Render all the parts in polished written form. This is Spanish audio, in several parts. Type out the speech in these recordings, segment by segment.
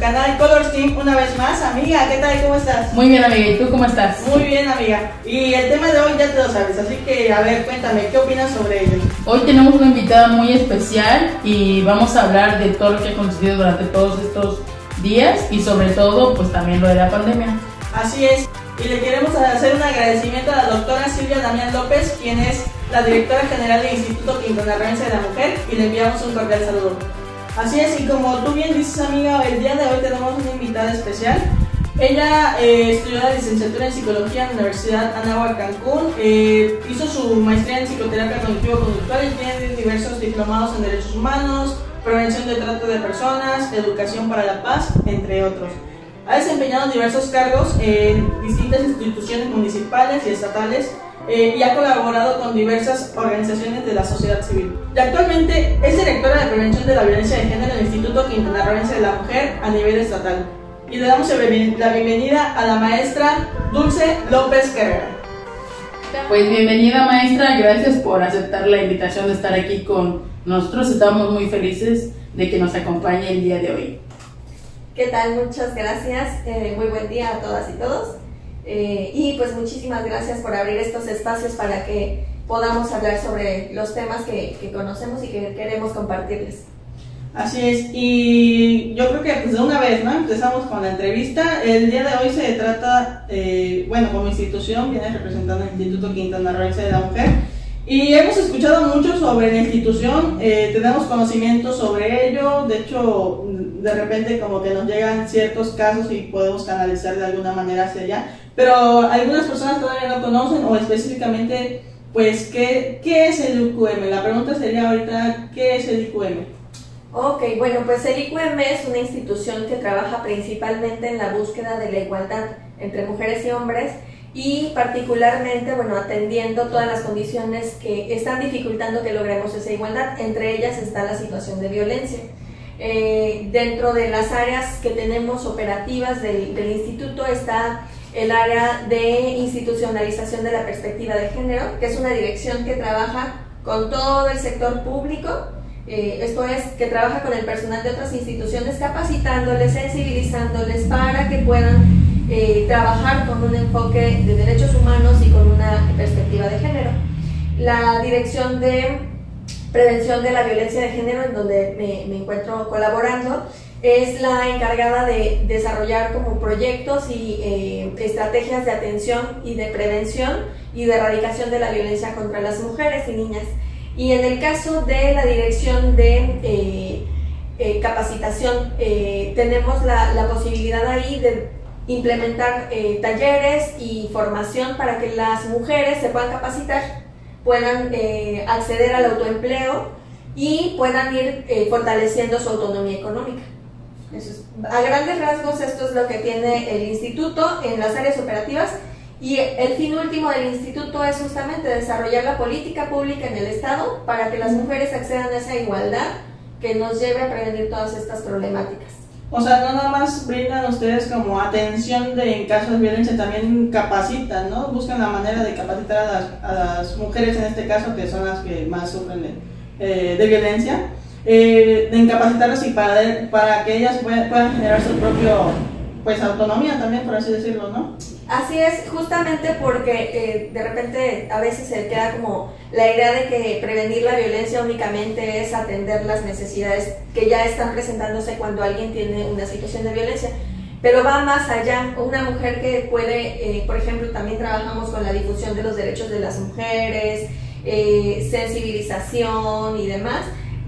canal Colors Team una vez más. Amiga, ¿qué tal? ¿Cómo estás? Muy bien, amiga, ¿y tú cómo estás? Muy bien, amiga. Y el tema de hoy ya te lo sabes, así que a ver, cuéntame, ¿qué opinas sobre ello? Hoy tenemos una invitada muy especial y vamos a hablar de todo lo que ha acontecido durante todos estos días y sobre todo, pues también lo de la pandemia. Así es, y le queremos hacer un agradecimiento a la doctora Silvia Damián López, quien es la directora general del Instituto Quintanarroense de la Mujer, y le enviamos un cordial saludo. Así es, y como tú bien dices, amiga, el día de hoy tenemos una invitada especial. Ella estudió la licenciatura en Psicología en la Universidad Anáhuac Cancún, hizo su maestría en Psicoterapia Cognitivo-Conductual y tiene diversos diplomados en Derechos Humanos, Prevención de Trata de Personas, Educación para la Paz, entre otros. Ha desempeñado diversos cargos en distintas instituciones municipales y estatales y ha colaborado con diversas organizaciones de la sociedad civil. Y actualmente es directora de Prevención de la Violencia de Género en el Instituto Quintanarroense de la Mujer a nivel estatal. Y le damos la bienvenida a la maestra Dulce López Carrera. Pues bienvenida, maestra, gracias por aceptar la invitación de estar aquí con nosotros. Estamos muy felices de que nos acompañe el día de hoy. ¿Qué tal? Muchas gracias, muy buen día a todas y todos. Y pues muchísimas gracias por abrir estos espacios para que podamos hablar sobre los temas que conocemos y que queremos compartirles. Así es, y yo creo que pues de una vez, ¿no? Empezamos con la entrevista. El día de hoy se trata, bueno, como institución, viene representando el Instituto Quintanarroense de la Mujer, y hemos escuchado mucho sobre la institución, tenemos conocimiento sobre ello, de hecho, de repente como que nos llegan ciertos casos y podemos canalizar de alguna manera hacia allá, pero algunas personas todavía no conocen, o específicamente, pues, ¿qué es el IQM? La pregunta sería ahorita, ¿qué es el IQM? Ok, bueno, pues el IQM es una institución que trabaja principalmente en la búsqueda de la igualdad entre mujeres y hombres y particularmente, bueno, atendiendo todas las condiciones que están dificultando que logremos esa igualdad. Entre ellas está la situación de violencia. Dentro de las áreas que tenemos operativas del instituto está el área de institucionalización de la perspectiva de género, que es una dirección que trabaja con todo el sector público. Esto es, que trabaja con el personal de otras instituciones, capacitándoles, sensibilizándoles para que puedan trabajar con un enfoque de derechos humanos y con una perspectiva de género. La dirección de prevención de la violencia de género, en donde me encuentro colaborando, es la encargada de desarrollar como proyectos y estrategias de atención y de prevención y de erradicación de la violencia contra las mujeres y niñas. Y en el caso de la dirección de capacitación, tenemos la posibilidad ahí de implementar talleres y formación para que las mujeres se puedan capacitar, puedan acceder al autoempleo y puedan ir fortaleciendo su autonomía económica. A grandes rasgos, esto es lo que tiene el instituto en las áreas operativas. Y el fin último del instituto es justamente desarrollar la política pública en el Estado para que las mujeres accedan a esa igualdad que nos lleve a prevenir todas estas problemáticas. O sea, no nada más brindan ustedes como atención en casos de violencia, también capacitan, ¿no? Buscan la manera de capacitar a las mujeres, en este caso, que son las que más sufren de violencia, de capacitarlas y para que ellas puedan generar su propio, pues, autonomía también, por así decirlo, ¿no? Así es, justamente porque de repente a veces se queda como la idea de que prevenir la violencia únicamente es atender las necesidades que ya están presentándose cuando alguien tiene una situación de violencia, pero va más allá. Una mujer que puede, por ejemplo, también trabajamos con la difusión de los derechos de las mujeres, sensibilización y demás,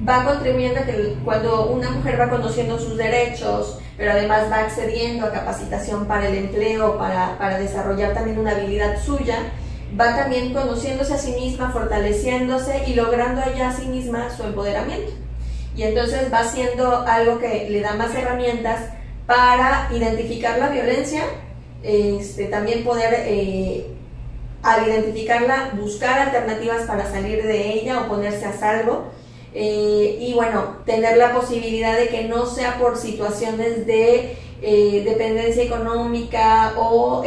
va contribuyendo a que cuando una mujer va conociendo sus derechos, pero además va accediendo a capacitación para el empleo, para desarrollar también una habilidad suya, va también conociéndose a sí misma, fortaleciéndose y logrando ella a sí misma su empoderamiento. Y entonces va siendo algo que le da más herramientas para identificar la violencia, también poder, al identificarla, buscar alternativas para salir de ella o ponerse a salvo. Y bueno, tener la posibilidad de que no sea por situaciones de dependencia económica o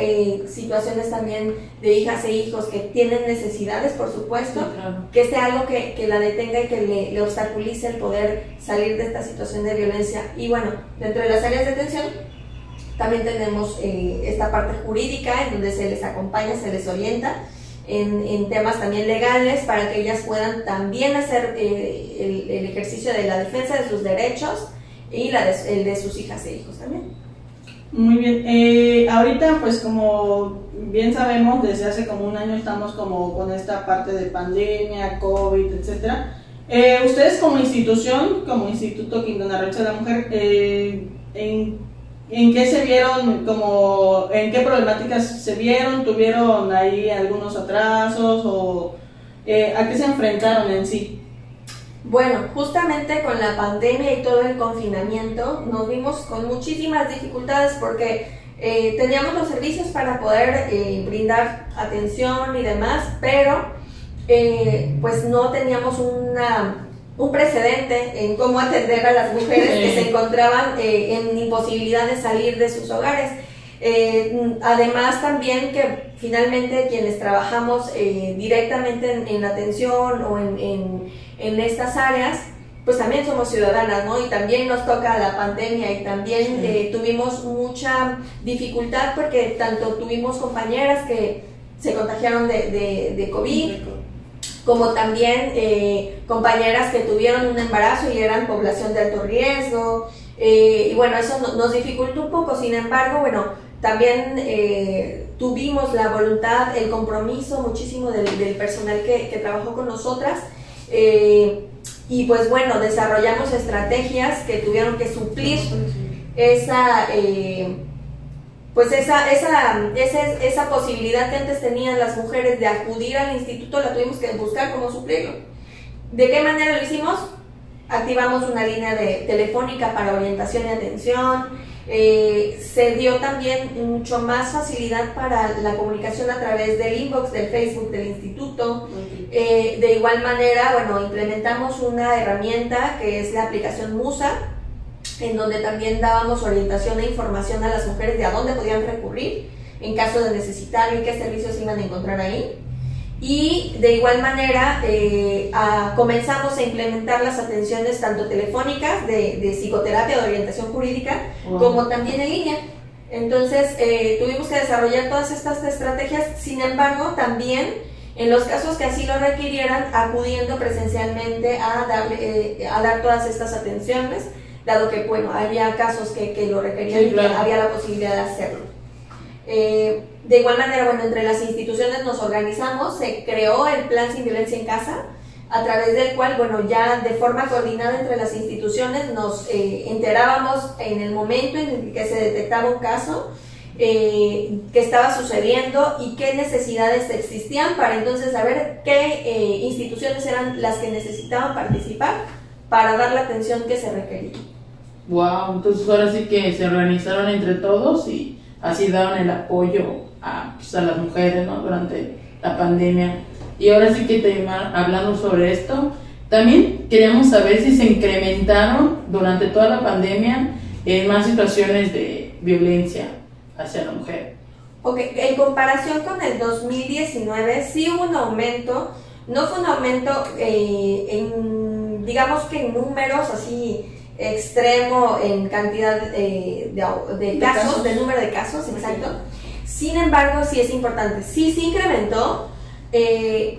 situaciones también de hijas e hijos que tienen necesidades, por supuesto, sí, claro, que sea algo que la detenga y que le obstaculice el poder salir de esta situación de violencia. Y bueno, dentro de las áreas de atención también tenemos esta parte jurídica en donde se les acompaña, se les orienta en temas también legales para que ellas puedan también hacer el ejercicio de la defensa de sus derechos y el de sus hijas e hijos también. Muy bien, ahorita pues como bien sabemos, desde hace como un año estamos como con esta parte de pandemia, COVID, etcétera. Ustedes como institución, como Instituto Quintanarroense de la Mujer, ¿en qué se vieron, como en qué problemáticas se vieron? ¿Tuvieron ahí algunos atrasos o a qué se enfrentaron en sí? Bueno, justamente con la pandemia y todo el confinamiento nos vimos con muchísimas dificultades porque teníamos los servicios para poder brindar atención y demás, pero pues no teníamos un precedente en cómo atender a las mujeres que se encontraban en imposibilidad de salir de sus hogares. Además también que finalmente quienes trabajamos directamente en atención o en estas áreas, pues también somos ciudadanas, ¿no? Y también nos toca la pandemia y también tuvimos mucha dificultad porque tanto tuvimos compañeras que se contagiaron de COVID, como también compañeras que tuvieron un embarazo y eran población de alto riesgo, y bueno, eso nos dificultó un poco. Sin embargo, bueno, también tuvimos la voluntad, el compromiso muchísimo del personal que trabajó con nosotras, y pues bueno, desarrollamos estrategias que tuvieron que suplir esa posibilidad que antes tenían las mujeres de acudir al instituto. La tuvimos que buscar cómo suplirlo. ¿De qué manera lo hicimos? Activamos una línea telefónica para orientación y atención. Se dio también mucho más facilidad para la comunicación a través del inbox del Facebook del instituto. De igual manera, bueno, implementamos una herramienta que es la aplicación Musa, en donde también dábamos orientación e información a las mujeres de a dónde podían recurrir en caso de necesitarlo y qué servicios iban a encontrar ahí. Y de igual manera comenzamos a implementar las atenciones tanto telefónicas de psicoterapia, de orientación jurídica, como también en línea. Entonces tuvimos que desarrollar todas estas estrategias. Sin embargo, también en los casos que así lo requirieran, acudiendo presencialmente a dar todas estas atenciones, dado que bueno, había casos que lo requerían, sí, claro, y que había la posibilidad de hacerlo. De igual manera, bueno, entre las instituciones nos organizamos, se creó el Plan Sin Violencia en Casa, a través del cual, bueno, ya de forma coordinada entre las instituciones nos enterábamos en el momento en el que se detectaba un caso, qué estaba sucediendo y qué necesidades existían, para entonces saber qué instituciones eran las que necesitaban participar para dar la atención que se requería. Wow, entonces ahora sí que se organizaron entre todos y así daban el apoyo a las mujeres, ¿no?, durante la pandemia. Y ahora sí que hablando sobre esto, también queríamos saber si se incrementaron durante toda la pandemia más situaciones de violencia hacia la mujer. Ok, en comparación con el 2019 sí hubo un aumento. No fue un aumento digamos que en números así extremo en cantidad de casos, de número de casos, exacto. Sin embargo, sí es importante, sí se incrementó,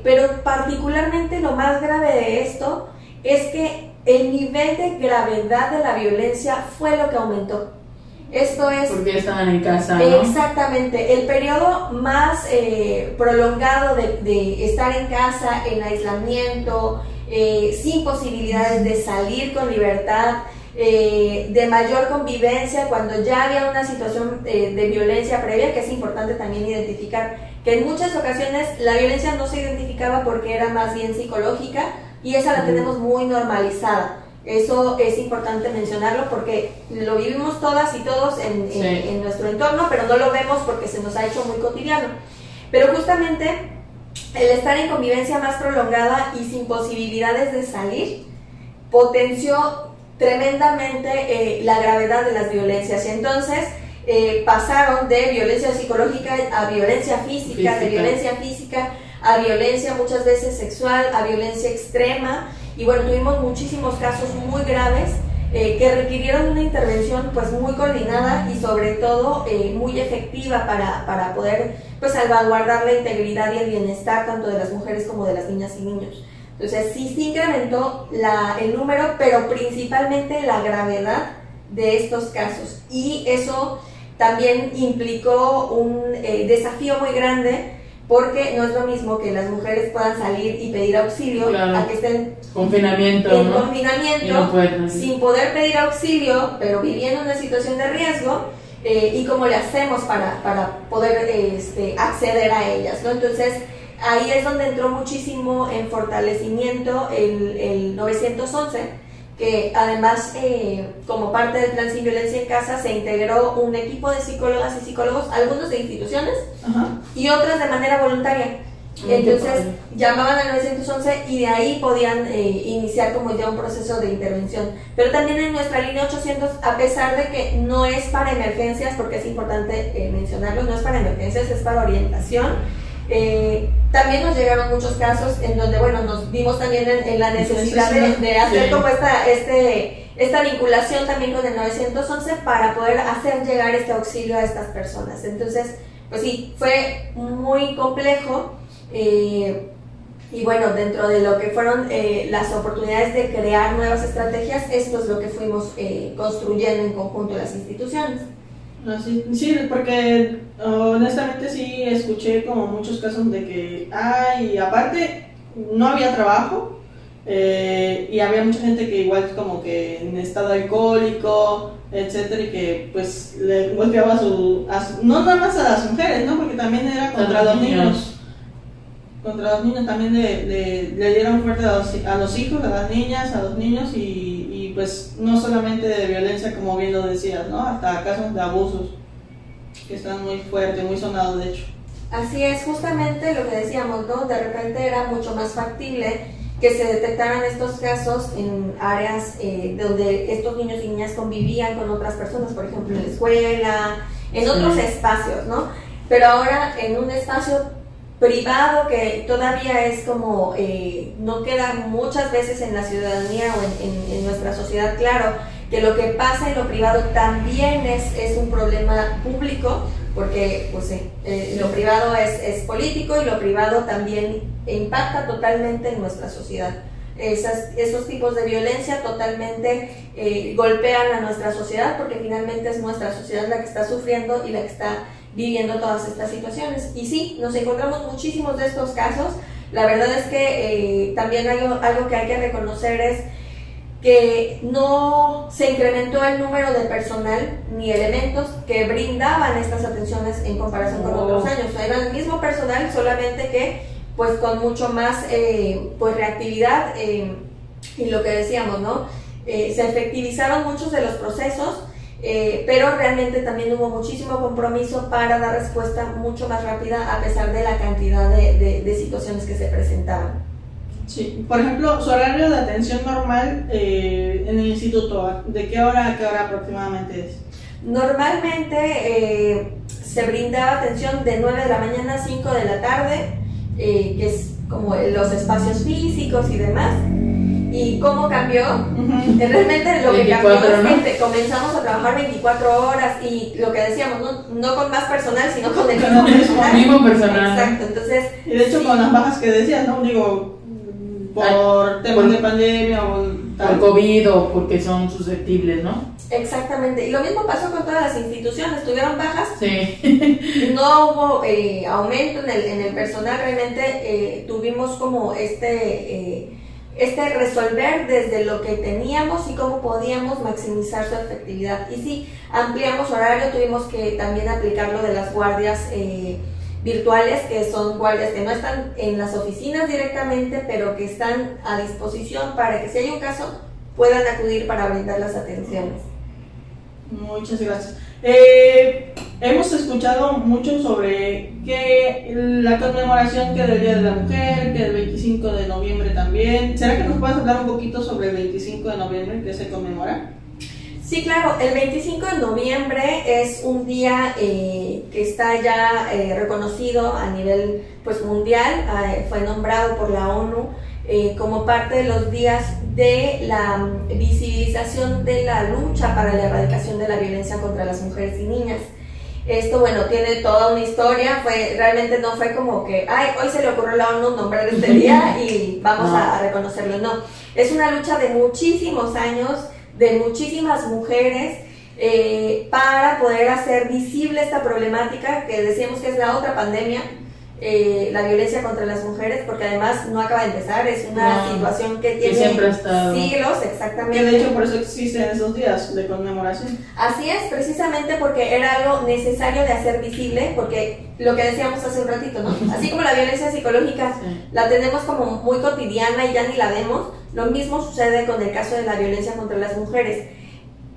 pero particularmente lo más grave de esto es que el nivel de gravedad de la violencia fue lo que aumentó. Esto es... Porque estaban en casa, ¿no? Exactamente, el periodo más prolongado de estar en casa, en aislamiento, sin posibilidades de salir con libertad, de mayor convivencia, cuando ya había una situación de violencia previa, que es importante también identificar que en muchas ocasiones la violencia no se identificaba porque era más bien psicológica, y esa la tenemos muy normalizada. Eso es importante mencionarlo porque lo vivimos todas y todos en nuestro entorno, pero no lo vemos porque se nos ha hecho muy cotidiano. Pero justamente el estar en convivencia más prolongada y sin posibilidades de salir potenció tremendamente la gravedad de las violencias. Y entonces pasaron de violencia psicológica a violencia física, de violencia física a violencia muchas veces sexual, a violencia extrema. Y bueno, tuvimos muchísimos casos muy graves que requirieron una intervención pues muy coordinada y sobre todo muy efectiva para poder pues salvaguardar la integridad y el bienestar tanto de las mujeres como de las niñas y niños. Entonces sí se incrementó el número, pero principalmente la gravedad de estos casos, y eso también implicó un desafío muy grande, porque no es lo mismo que las mujeres puedan salir y pedir auxilio, claro, a que estén en confinamiento, no sin poder pedir auxilio, pero viviendo una situación de riesgo, y cómo le hacemos para poder acceder a ellas, ¿no? Entonces ahí es donde entró muchísimo en fortalecimiento el 911, que además como parte del Plan Sin Violencia en Casa se integró un equipo de psicólogas y psicólogos, algunos de instituciones, y otras de manera voluntaria. Entonces llamaban al 911 y de ahí podían iniciar como ya un proceso de intervención. Pero también en nuestra línea 800, a pesar de que no es para emergencias, porque es importante mencionarlo, no es para emergencias, es para orientación. También nos llegaron muchos casos en donde, bueno, nos vimos también en la necesidad de hacer como esta vinculación también con el 911 para poder hacer llegar este auxilio a estas personas. Entonces, pues sí, fue muy complejo, y bueno, dentro de lo que fueron las oportunidades de crear nuevas estrategias, esto es lo que fuimos construyendo en conjunto las instituciones. No, sí, porque honestamente sí escuché como muchos casos de que, aparte no había trabajo, y había mucha gente que igual como que en estado alcohólico, etcétera, y que pues le golpeaba no nada más a las mujeres, ¿no? Porque también era contra los niños. Contra los niños también le dieron fuerte a los hijos, a las niñas, a los niños, y pues no solamente de violencia, como bien lo decías, ¿no? Hasta casos de abusos que están muy fuertes, muy sonados de hecho. Así es, justamente lo que decíamos, ¿no? De repente era mucho más factible que se detectaran estos casos en áreas donde estos niños y niñas convivían con otras personas, por ejemplo en la escuela, en otros espacios, ¿no? Pero ahora en un espacio privado que todavía es como, no queda muchas veces en la ciudadanía o en nuestra sociedad claro que lo que pasa en lo privado también es un problema público, porque pues, lo privado es político y lo privado también impacta totalmente en nuestra sociedad. Esos tipos de violencia totalmente golpean a nuestra sociedad, porque finalmente es nuestra sociedad la que está sufriendo y la que está viviendo todas estas situaciones. Y sí, nos encontramos muchísimos de estos casos. La verdad es que también algo que hay que reconocer es que no se incrementó el número de personal ni elementos que brindaban estas atenciones en comparación con otros años. Era el mismo personal, solamente que pues con mucho más pues reactividad, y lo que decíamos, ¿no? Se efectivizaron muchos de los procesos, pero realmente también hubo muchísimo compromiso para dar respuesta mucho más rápida a pesar de la cantidad de situaciones que se presentaban. Sí, por ejemplo, su horario de atención normal en el instituto, ¿de qué hora a qué hora aproximadamente es? Normalmente se brindaba atención de 9 de la mañana a 5 de la tarde, que es como los espacios físicos y demás. ¿Y cómo cambió? Realmente lo que cambió es que comenzamos a trabajar 24 horas y lo que decíamos, no con más personal, sino con el mismo personal. Exacto, entonces... Y de hecho sí, con las bajas que decías, ¿no? Digo, por temas de pandemia o por COVID o porque son susceptibles, ¿no? Exactamente, y lo mismo pasó con todas las instituciones, tuvieron bajas, sí. No hubo aumento en el personal, realmente tuvimos como resolver desde lo que teníamos y cómo podíamos maximizar su efectividad. Y sí, ampliamos horario, tuvimos que también aplicar lo de las guardias virtuales, que son guardias que no están en las oficinas directamente, pero que están a disposición para que si hay un caso puedan acudir para brindar las atenciones. Muchas gracias. Hemos escuchado mucho sobre que la conmemoración que del Día de la Mujer, que el 25 de noviembre también. ¿Será que nos puedes hablar un poquito sobre el 25 de noviembre que se conmemora? Sí, claro, el 25 de noviembre es un día que está ya reconocido a nivel pues, mundial, fue nombrado por la ONU como parte de los días de la visibilización de la lucha para la erradicación de la violencia contra las mujeres y niñas. Esto, bueno, tiene toda una historia, realmente no fue como que, hoy se le ocurrió a la ONU nombrar este día y vamos a reconocerlo, no. Es una lucha de muchísimos años, de muchísimas mujeres, para poder hacer visible esta problemática que decíamos que es la otra pandemia, la violencia contra las mujeres, porque además no acaba de empezar, es una situación que tiene siglos, exactamente. Que de hecho por eso existen esos días de conmemoración. Así es, precisamente porque era algo necesario de hacer visible, porque lo que decíamos hace un ratito, ¿no? Así como la violencia psicológica la tenemos como muy cotidiana y ya ni la vemos, lo mismo sucede con el caso de la violencia contra las mujeres.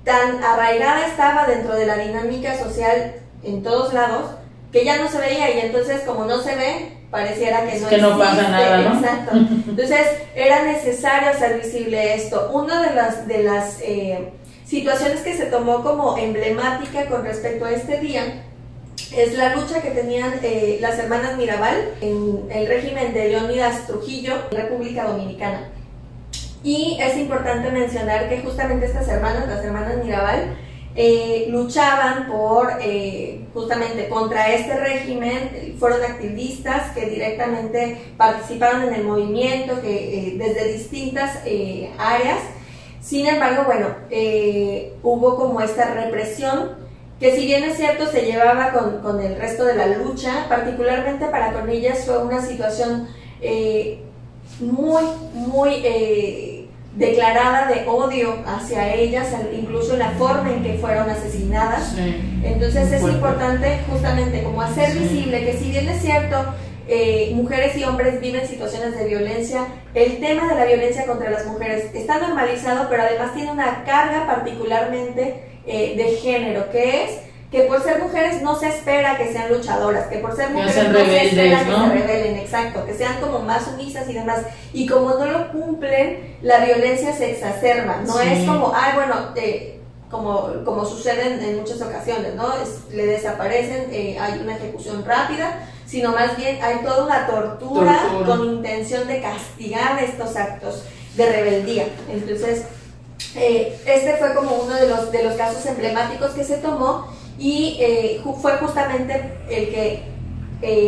Tan arraigada estaba dentro de la dinámica social en todos lados, que ya no se veía, y entonces como no se ve, pareciera que no existe. No pasa nada, ¿no? Exacto. Entonces era necesario hacer visible esto. Una de las situaciones que se tomó como emblemática con respecto a este día es la lucha que tenían las hermanas Mirabal en el régimen de Leónidas Trujillo en República Dominicana. Y es importante mencionar que justamente estas hermanas, las hermanas Mirabal, luchaban por justamente contra este régimen, fueron activistas que directamente participaron en el movimiento que, desde distintas áreas. Sin embargo, bueno, hubo como esta represión que, si bien es cierto, se llevaba con el resto de la lucha, particularmente para con ellas fue una situación muy declarada de odio hacia ellas, incluso la forma en que fueron asesinadas. Entonces es importante justamente como hacer visible que, si bien es cierto, mujeres y hombres viven situaciones de violencia, el tema de la violencia contra las mujeres está normalizado, pero además tiene una carga particularmente de género, que es que por ser mujeres no se espera que sean luchadoras, que por ser mujeres no se espera que se rebelen, exacto, que sean como más sumisas y demás, y como no lo cumplen, la violencia se exacerba, no es como, como sucede en muchas ocasiones, ¿no? Le desaparecen, hay una ejecución rápida, sino más bien hay toda una tortura con intención de castigar estos actos de rebeldía. Entonces, este fue como uno de los casos emblemáticos que se tomó, y fue justamente el que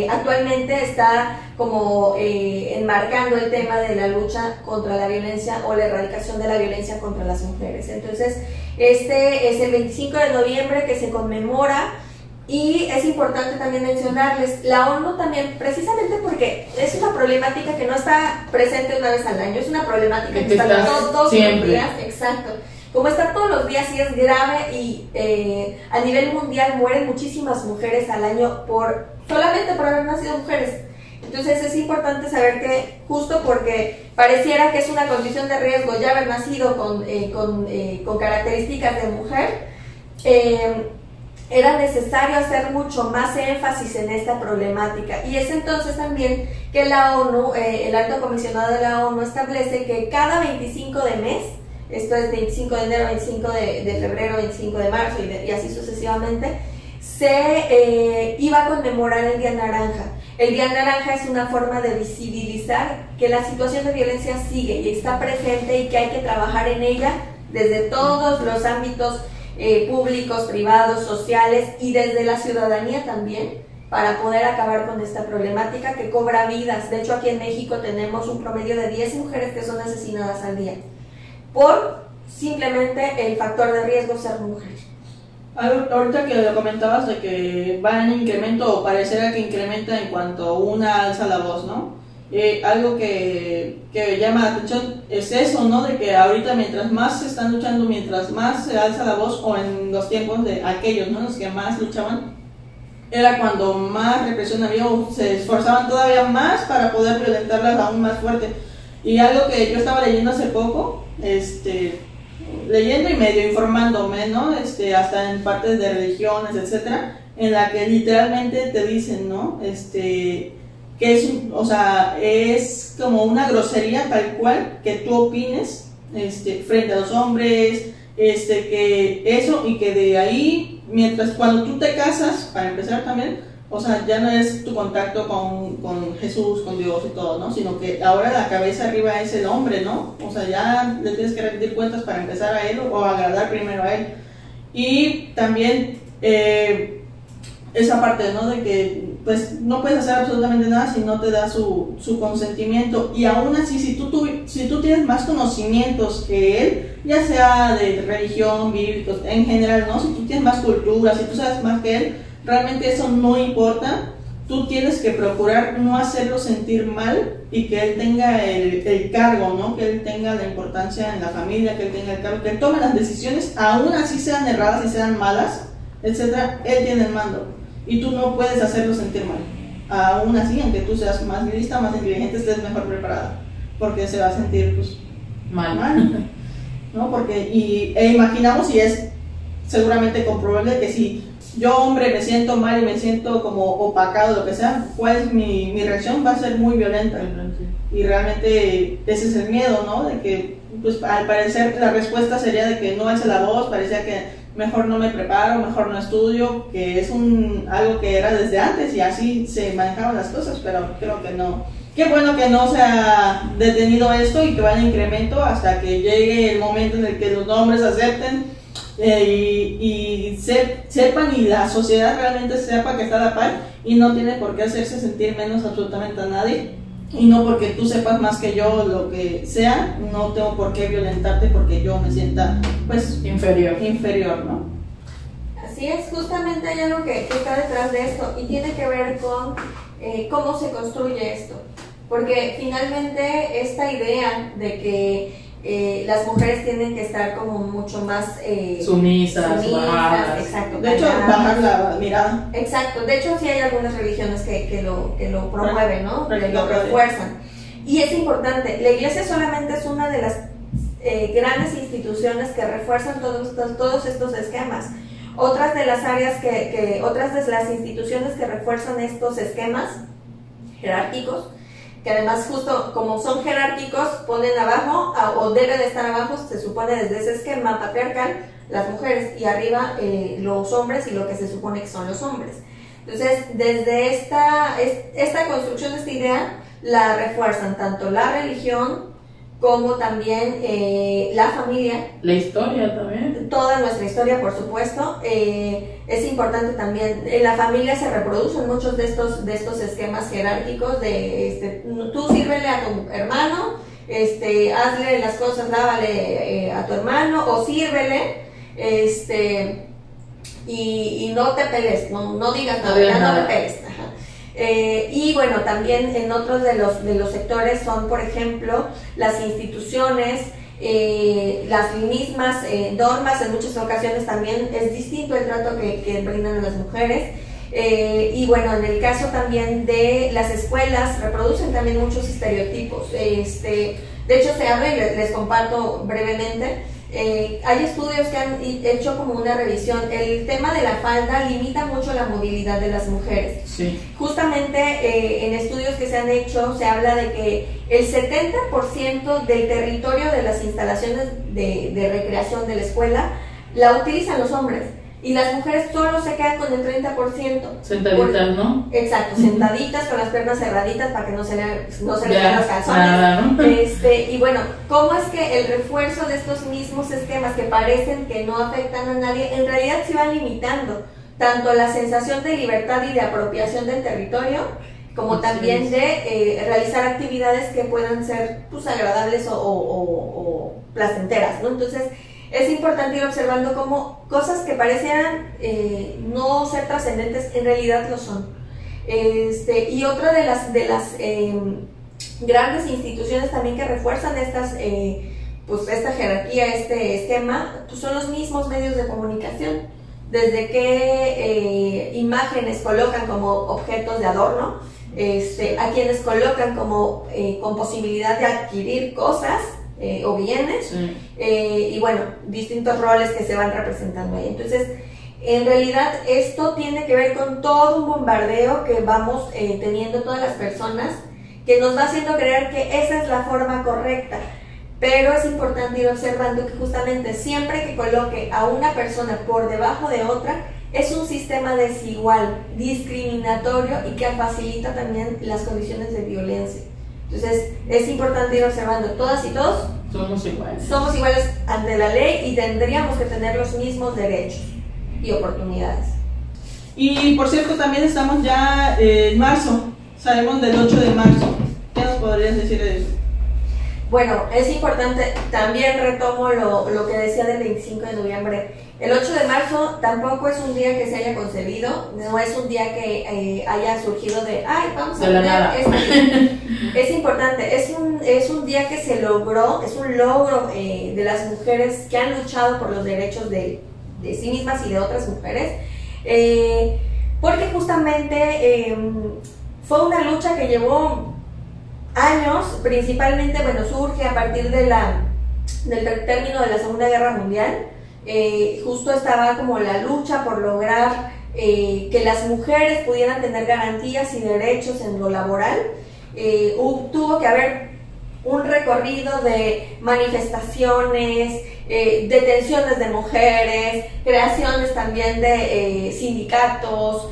actualmente está como enmarcando el tema de la lucha contra la violencia o la erradicación de la violencia contra las mujeres. Entonces, este es el 25 de noviembre que se conmemora, y es importante también mencionarles, la ONU también, precisamente porque es una problemática que no está presente una vez al año, es una problemática que está todos los días, exacto. Como está todos los días y es grave, y a nivel mundial mueren muchísimas mujeres al año solamente por haber nacido mujeres. Entonces es importante saber que, justo porque pareciera que es una condición de riesgo ya haber nacido con características de mujer, era necesario hacer mucho más énfasis en esta problemática. Y es entonces también que la ONU, el Alto Comisionado de la ONU, establece que cada 25 de mes, esto es 25 de enero, 25 de febrero, 25 de marzo y así sucesivamente, se iba a conmemorar el Día Naranja. El Día Naranja es una forma de visibilizar que la situación de violencia sigue y está presente, y que hay que trabajar en ella desde todos los ámbitos públicos, privados, sociales, y desde la ciudadanía también, para poder acabar con esta problemática que cobra vidas. De hecho, aquí en México tenemos un promedio de 10 mujeres que son asesinadas al día por simplemente el factor de riesgo ser mujer. Ahorita que lo comentabas de que va en incremento, o pareciera que incrementa en cuanto una alza la voz, ¿no? Algo que llama la atención es eso, ¿no? De que ahorita, mientras más se están luchando, mientras más se alza la voz, o en los tiempos de aquellos, ¿no?, los que más luchaban, era cuando más represión había, o se esforzaban todavía más para poder violentarlas aún más fuerte. Y algo que yo estaba leyendo hace poco, leyendo y medio informándome, ¿no? Hasta en partes de religiones, etcétera, en la que literalmente te dicen, ¿no? Que es, o sea, es como una grosería tal cual que tú opines, frente a los hombres, que eso, y que de ahí, mientras cuando tú te casas, para empezar también, o sea, ya no es tu contacto con Jesús, con Dios y todo, ¿no? Sino que ahora la cabeza arriba es el hombre, ¿no? O sea, ya le tienes que rendir cuentas para empezar a él o agradar primero a él. Y también esa parte, ¿no? De que pues no puedes hacer absolutamente nada si no te da su consentimiento. Y aún así, si tú tienes más conocimientos que él, ya sea de religión, bíblicos, en general, ¿no? Si tú tienes más cultura, si tú sabes más que él, realmente eso no importa. Tú tienes que procurar no hacerlo sentir mal y que él tenga el cargo, ¿no? Que él tenga la importancia en la familia, que él tenga el cargo, que él tome las decisiones, aún así sean erradas y sean malas, etcétera. Él tiene el mando y tú no puedes hacerlo sentir mal. Aún así, aunque tú seas más lista, más inteligente, estés mejor preparada, porque se va a sentir pues mal, ¿no? Porque imaginamos, y es seguramente comprobable, que si yo, hombre, me siento mal y me siento como opacado, lo que sea, ¿cuál es mi reacción? Va a ser muy violenta. Y realmente ese es el miedo, ¿no? De que, pues, al parecer la respuesta sería de que no alce la voz, parecía que mejor no me preparo, mejor no estudio, que es algo que era desde antes y así se manejaban las cosas, pero creo que no. Qué bueno que no se ha detenido esto y que vaya en incremento hasta que llegue el momento en el que los hombres acepten y sepan, y la sociedad realmente sepa que está a la par y no tiene por qué hacerse sentir menos absolutamente a nadie, y no porque tú sepas más que yo lo que sea, no tengo por qué violentarte porque yo me sienta pues inferior, ¿no? Así es, justamente hay algo que está detrás de esto y tiene que ver con cómo se construye esto, porque finalmente esta idea de que las mujeres tienen que estar como mucho más sumisas, bajadas. Exacto, de hecho, bajar la mirada. Exacto, de hecho sí hay algunas religiones que lo promueven, ¿no? Lo refuerzan. Y es importante, la iglesia solamente es una de las grandes instituciones que refuerzan todos estos esquemas. Otras de las áreas otras de las instituciones que refuerzan estos esquemas jerárquicos, que además justo como son jerárquicos, ponen abajo, o deben estar abajo, se supone desde ese esquema patriarcal, las mujeres, y arriba los hombres y lo que se supone que son los hombres. Entonces, desde esta construcción de esta idea, la refuerzan tanto la religión como también la familia. La historia también. Toda nuestra historia, por supuesto. Es importante también, en la familia se reproducen muchos de estos esquemas jerárquicos de tú sírvele a tu hermano, hazle las cosas, lávale a tu hermano, o sírvele, y no te pelees, no digas nada, no te pelees. Y bueno, también en otros de los sectores son, por ejemplo, las instituciones, las mismas normas. En muchas ocasiones también es distinto el trato que brindan a las mujeres. Y bueno, en el caso también de las escuelas, reproducen también muchos estereotipos. De hecho, se habla, y les comparto brevemente. Hay estudios que han hecho como una revisión. El tema de la falda limita mucho la movilidad de las mujeres. Sí. Justamente en estudios que se han hecho se habla de que el 70% del territorio de las instalaciones de recreación de la escuela la utilizan los hombres, y las mujeres solo se quedan con el 30%. Sentaditas, ¿no? Exacto, sentaditas con las piernas cerraditas para que no se le vean los calzones. ¿No? Y bueno, ¿cómo es que el refuerzo de estos mismos esquemas que parecen que no afectan a nadie, en realidad se van limitando tanto la sensación de libertad y de apropiación del territorio, como también de realizar actividades que puedan ser pues agradables o placenteras, ¿no? Entonces, es importante ir observando cómo cosas que parecieran no ser trascendentes, en realidad lo son. Y otra de las grandes instituciones también que refuerzan pues esta jerarquía, este esquema, pues son los mismos medios de comunicación. Desde que imágenes colocan como objetos de adorno, a quienes colocan como con posibilidad de adquirir cosas, o bienes, y bueno, distintos roles que se van representando ahí. Entonces, en realidad esto tiene que ver con todo un bombardeo que vamos teniendo todas las personas, que nos va haciendo creer que esa es la forma correcta. Pero es importante ir observando que justamente siempre que coloque a una persona por debajo de otra, es un sistema desigual, discriminatorio y que facilita también las condiciones de violencia. Entonces es importante ir observando, todas y todos somos iguales ante la ley y tendríamos que tener los mismos derechos y oportunidades. Y por cierto, también estamos ya en marzo, sabemos del 8 de marzo. ¿Qué nos podrías decir de eso? Bueno, es importante, también retomo lo que decía del 25 de noviembre. El 8 de marzo tampoco es un día que se haya concebido, no es un día que haya surgido de, ay, vamos a tener este día. Es importante, es un día que se logró, es un logro de las mujeres que han luchado por los derechos de sí mismas y de otras mujeres, porque justamente fue una lucha que llevó años, principalmente, bueno, surge a partir del término de la Segunda Guerra Mundial. Justo estaba como la lucha por lograr que las mujeres pudieran tener garantías y derechos en lo laboral. Tuvo que haber un recorrido de manifestaciones, detenciones de mujeres, creaciones también de sindicatos,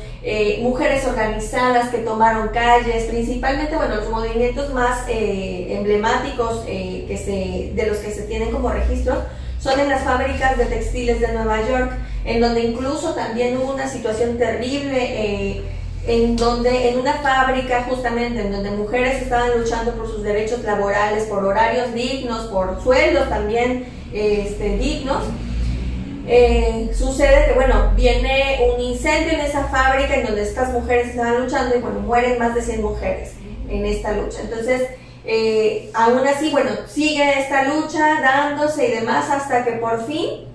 mujeres organizadas que tomaron calles, principalmente, bueno, los movimientos más emblemáticos de los que se tienen como registros son en las fábricas de textiles de Nueva York, en donde incluso también hubo una situación terrible, en una fábrica justamente, en donde mujeres estaban luchando por sus derechos laborales, por horarios dignos, por sueldos también dignos. Sucede que, bueno, viene un incendio en esa fábrica en donde estas mujeres estaban luchando y, bueno, mueren más de 100 mujeres en esta lucha. Entonces, aún así, bueno, sigue esta lucha dándose y demás hasta que por fin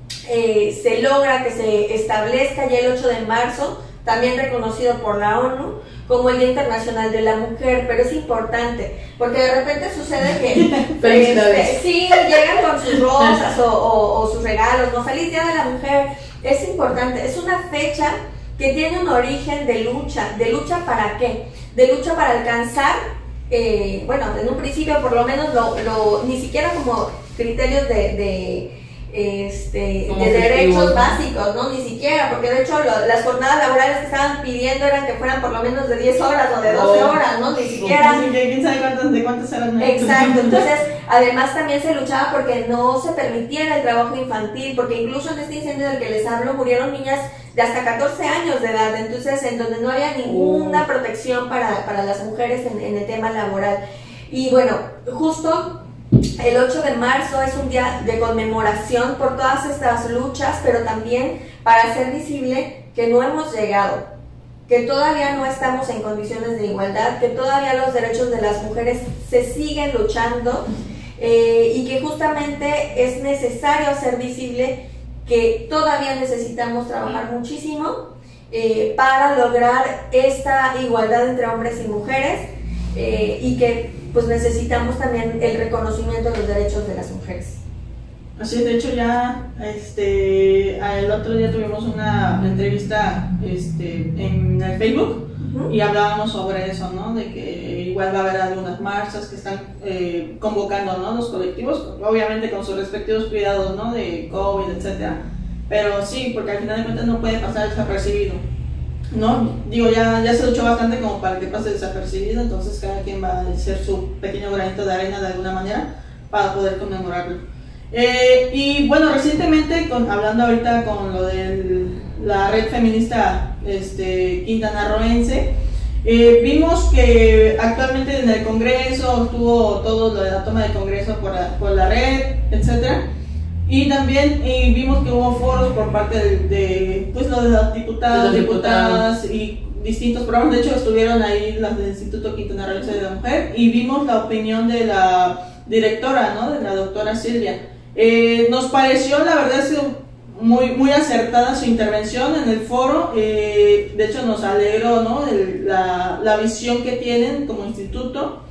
se logra que se establezca ya el 8 de marzo, también reconocido por la ONU como el Día Internacional de la Mujer. Pero es importante, porque de repente sucede que sí, llegan con sus rosas o sus regalos, ¿no? Feliz Día de la Mujer. Es importante, es una fecha que tiene un origen de lucha ¿para qué? De lucha para alcanzar, bueno, en un principio por lo menos ni siquiera como criterios de derechos básicos, ¿no? Ni siquiera, porque de hecho las jornadas laborales que estaban pidiendo eran que fueran por lo menos de 10 horas o de 12 horas, ¿no? Ni siquiera. ¿Quién sabe de cuántas horas? Exacto, entonces además también se luchaba porque no se permitiera el trabajo infantil, porque incluso en este incendio del que les hablo murieron niñas de hasta 14 años de edad, entonces en donde no había ninguna protección para las mujeres en el tema laboral. Y bueno, justo el 8 de marzo es un día de conmemoración por todas estas luchas, pero también para hacer visible que no hemos llegado, que todavía no estamos en condiciones de igualdad, que todavía los derechos de las mujeres se siguen luchando, y que justamente es necesario hacer visible que todavía necesitamos trabajar muchísimo para lograr esta igualdad entre hombres y mujeres, y que pues necesitamos también el reconocimiento de los derechos de las mujeres. Así es, de hecho ya el otro día tuvimos una entrevista en el Facebook, y hablábamos sobre eso, ¿no? De que igual va a haber algunas marchas que están convocando, ¿no? Los colectivos, obviamente con sus respectivos cuidados, ¿no? De COVID, etcétera. Pero sí, porque al final de cuentas no puede pasar desapercibido, ¿no? Digo, ya se luchó bastante como para que pase desapercibido, entonces cada quien va a hacer su pequeño granito de arena de alguna manera para poder conmemorarlo. Y bueno, recientemente, hablando ahorita con lo de la red feminista quintanarroense, vimos que actualmente en el Congreso estuvo todo lo de la toma del Congreso por la red, etcétera. Y también vimos que hubo foros por parte de los diputados, diputadas y distintos programas. De hecho, estuvieron ahí las del Instituto Quintanarroense de la Mujer, y vimos la opinión de la directora, ¿no? De la doctora Silvia. Nos pareció, la verdad, muy, muy acertada su intervención en el foro. De hecho, nos alegró, ¿no? La visión que tienen como instituto.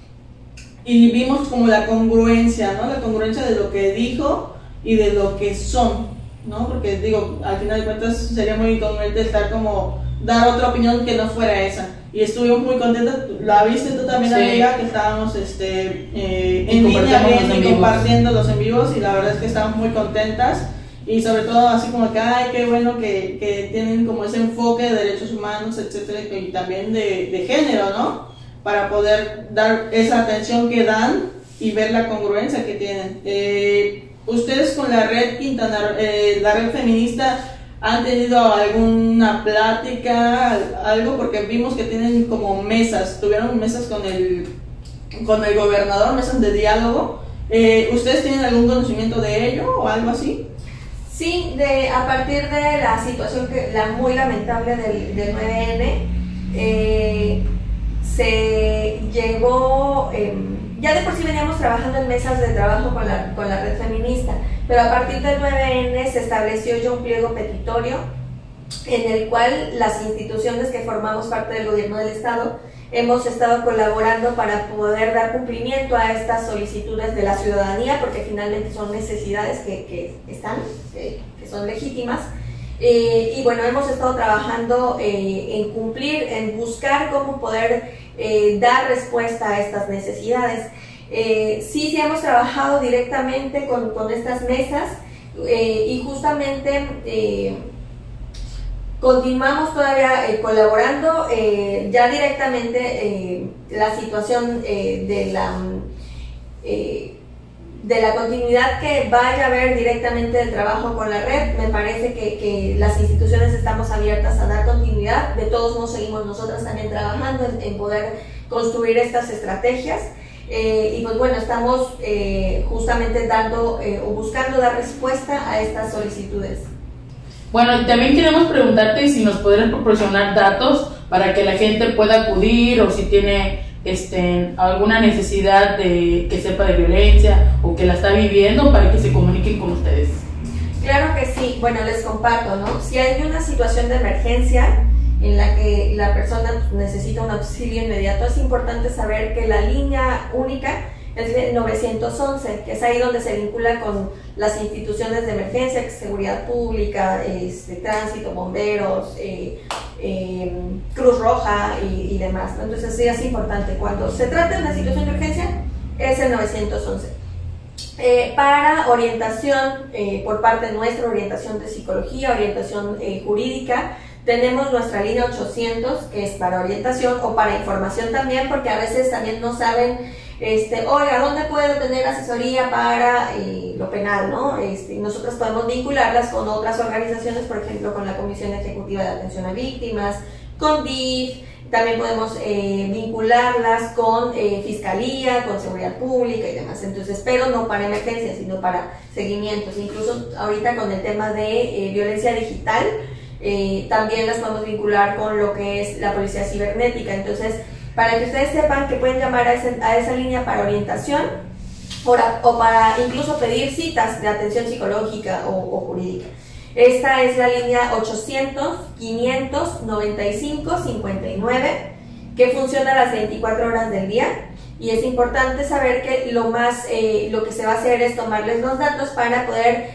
y vimos como la congruencia, ¿no? La congruencia de lo que dijo y de lo que son, ¿no? Porque digo, al final de cuentas sería muy incongruente estar como dar otra opinión que no fuera esa. Y estuvimos muy contentos, la viste tú también, sí, amiga, que estábamos en línea viendo y compartiendo los en vivos, y la verdad es que estábamos muy contentas. Y sobre todo así como que, ay, qué bueno que tienen como ese enfoque de derechos humanos, etcétera, y también de género, ¿no? Para poder dar esa atención que dan y ver la congruencia que tienen. Ustedes con la red la red feminista, ¿han tenido alguna plática, algo? Porque vimos que tienen como mesas, tuvieron mesas con el gobernador, mesas de diálogo. ¿Ustedes tienen algún conocimiento de ello o algo así? Sí, a partir de la situación muy lamentable del 9N, se llegó, ya de por sí veníamos trabajando en mesas de trabajo con la red feminista, pero a partir del 9N se estableció ya un pliego petitorio en el cual las instituciones que formamos parte del gobierno del estado hemos estado colaborando para poder dar cumplimiento a estas solicitudes de la ciudadanía, porque finalmente son necesidades que son legítimas. Y bueno, hemos estado trabajando en cumplir, en buscar cómo poder dar respuesta a estas necesidades. Sí hemos trabajado directamente con estas mesas, y justamente continuamos todavía colaborando. Ya directamente la situación de la continuidad que vaya a haber directamente del trabajo con la red, me parece que las instituciones estamos abiertas a dar continuidad. De todos modos seguimos nosotras también trabajando en poder construir estas estrategias, y pues bueno, estamos justamente dando o buscando dar respuesta a estas solicitudes. Bueno, y también queremos preguntarte si nos podrías proporcionar datos para que la gente pueda acudir, o si tiene alguna necesidad de que sepa de violencia o que la está viviendo, para que se comuniquen con ustedes. Claro que sí. Bueno, les comparto, ¿no? Si hay una situación de emergencia en la que la persona necesita un auxilio inmediato, es importante saber que la línea única es el 911, que es ahí donde se vincula con las instituciones de emergencia, que es seguridad pública, tránsito, bomberos, Cruz Roja y demás, ¿no? Entonces sí es importante, cuando se trata de una situación de emergencia, es el 911. Para orientación por parte nuestra, orientación de psicología, orientación jurídica, tenemos nuestra línea 800, que es para orientación o para información también, porque a veces también no saben, oiga, ¿dónde puedo tener asesoría para lo penal, ¿no? Nosotros podemos vincularlas con otras organizaciones, por ejemplo, con la Comisión Ejecutiva de Atención a Víctimas, con DIF, también podemos vincularlas con Fiscalía, con Seguridad Pública y demás. Entonces, pero no para emergencias, sino para seguimientos. Incluso ahorita con el tema de violencia digital, también las podemos vincular con lo que es la policía cibernética. Entonces, para que ustedes sepan que pueden llamar a esa línea para orientación o para incluso pedir citas de atención psicológica o jurídica. Esta es la línea 800-500-95-59, que funciona las 24 horas del día. Y es importante saber que lo que se va a hacer es tomarles los datos para poder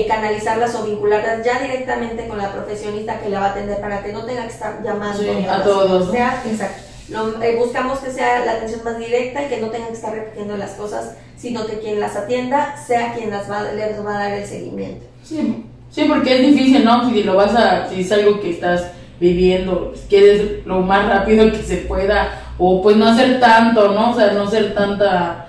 canalizarlas o vincularlas ya directamente con la profesionista que la va a atender, para que no tenga que estar llamando a todos, ¿no? Exacto. Buscamos que sea la atención más directa y que no tengan que estar repitiendo las cosas, sino que quien las atienda sea quien les va a dar el seguimiento. Sí, porque es difícil, ¿no? Si es algo que estás viviendo, pues quieres lo más rápido que se pueda, o pues no hacer tanto, ¿no? O sea, no hacer tanta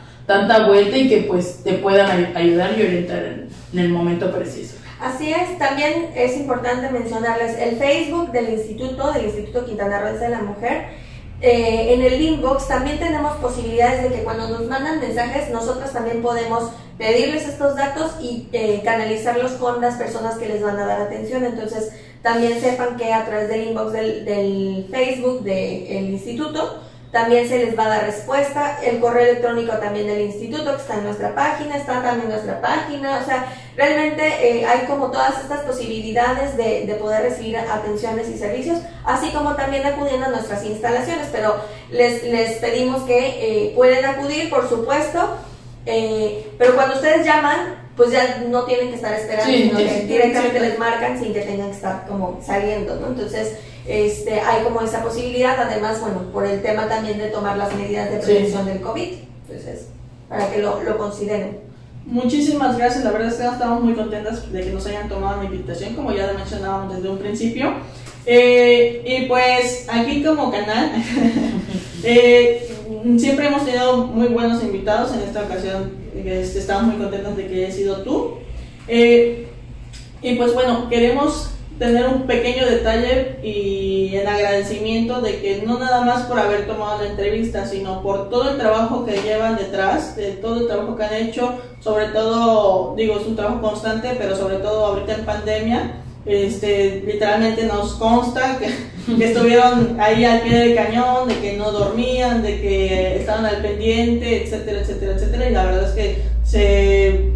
vuelta, y que pues te puedan ayudar y orientar en el momento preciso. Así es. También es importante mencionarles el Facebook del Instituto Quintanarroense de la Mujer. En el inbox también tenemos posibilidades de que cuando nos mandan mensajes, nosotros también podemos pedirles estos datos y canalizarlos con las personas que les van a dar atención. Entonces también sepan que a través del inbox del Facebook del instituto también se les va a dar respuesta. El correo electrónico también del instituto, que está en nuestra página, está también en nuestra página. O sea, realmente hay como todas estas posibilidades de poder recibir atenciones y servicios, así como también acudiendo a nuestras instalaciones, pero les pedimos que pueden acudir, por supuesto, pero cuando ustedes llaman, pues ya no tienen que estar esperando, sí, sino que sí, directamente sí, les marcan sin que tengan que estar como saliendo, ¿no? Entonces, hay como esa posibilidad, además, bueno, por el tema también de tomar las medidas de prevención del COVID, entonces, para que lo consideren. Muchísimas gracias, la verdad es que estamos muy contentas de que nos hayan tomado la invitación, como ya mencionábamos desde un principio. Y pues aquí como canal siempre hemos tenido muy buenos invitados. En esta ocasión estamos muy contentos de que hayas sido tú, y pues bueno, queremos tener un pequeño detalle y en agradecimiento de que no nada más por haber tomado la entrevista, sino por todo el trabajo que llevan detrás, de todo el trabajo que han hecho, sobre todo, digo, es un trabajo constante, pero sobre todo ahorita en pandemia. Literalmente nos consta que estuvieron ahí al pie del cañón, de que no dormían, de que estaban al pendiente, etcétera, etcétera, etcétera. Y la verdad es que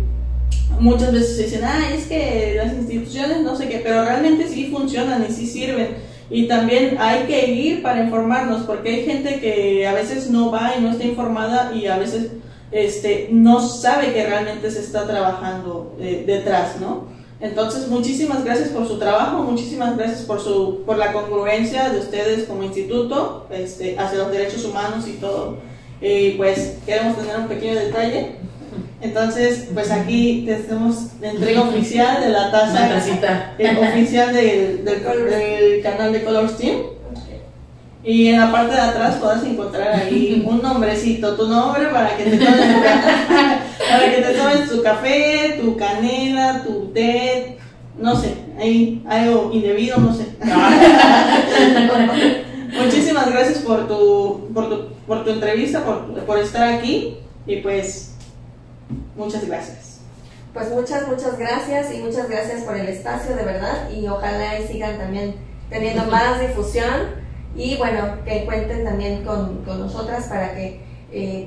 muchas veces se dicen, es que las instituciones no sé qué, pero realmente sí funcionan y sí sirven. Y también hay que ir para informarnos, porque hay gente que a veces no va y no está informada, y a veces no sabe que realmente se está trabajando detrás, ¿no? Entonces, muchísimas gracias por su trabajo, muchísimas gracias por la congruencia de ustedes como instituto hacia los derechos humanos y todo. Y pues queremos tener un pequeño detalle. Entonces, pues aquí tenemos la entrega oficial de la taza oficial del canal de Colors Team. Y en la parte de atrás podrás encontrar ahí un nombrecito, tu nombre, para que te tomes tu café, tu canela, tu té, no sé, hay algo indebido, no sé. Muchísimas gracias por tu entrevista, por estar aquí, y pues muchas gracias. Pues muchas gracias, y muchas gracias por el espacio, de verdad, y ojalá y sigan también teniendo más difusión. Y bueno, que cuenten también con nosotras para que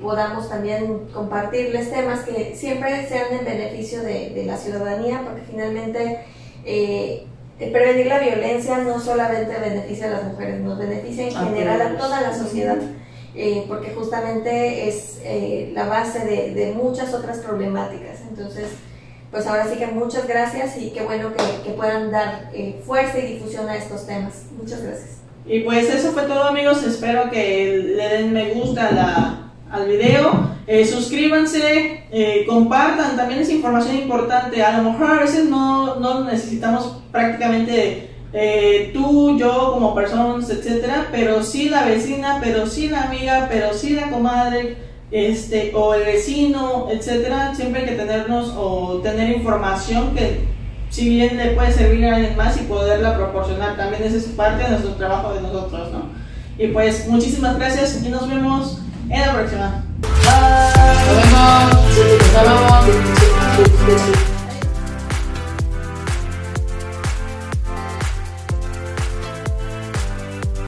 podamos también compartirles temas que siempre sean en beneficio de la ciudadanía, porque finalmente prevenir la violencia no solamente beneficia a las mujeres, nos beneficia en general a toda la sociedad, porque justamente es la base de muchas otras problemáticas. Entonces, pues ahora sí que muchas gracias, y qué bueno que puedan dar fuerza y difusión a estos temas. Muchas gracias. Y pues eso fue todo, amigos. Espero que le den me gusta al video, suscríbanse, compartan. También es información importante. A lo mejor a veces no necesitamos prácticamente tú, yo como personas, etcétera, pero sí la vecina, pero sí la amiga, pero sí la comadre, o el vecino, etcétera. Siempre hay que tener información que, si bien le puede servir a alguien más, y poderla proporcionar. También esa es parte de nuestro trabajo de nosotros, ¿no? Y pues muchísimas gracias, y nos vemos en la próxima. Bye. Nos vemos. Hasta luego.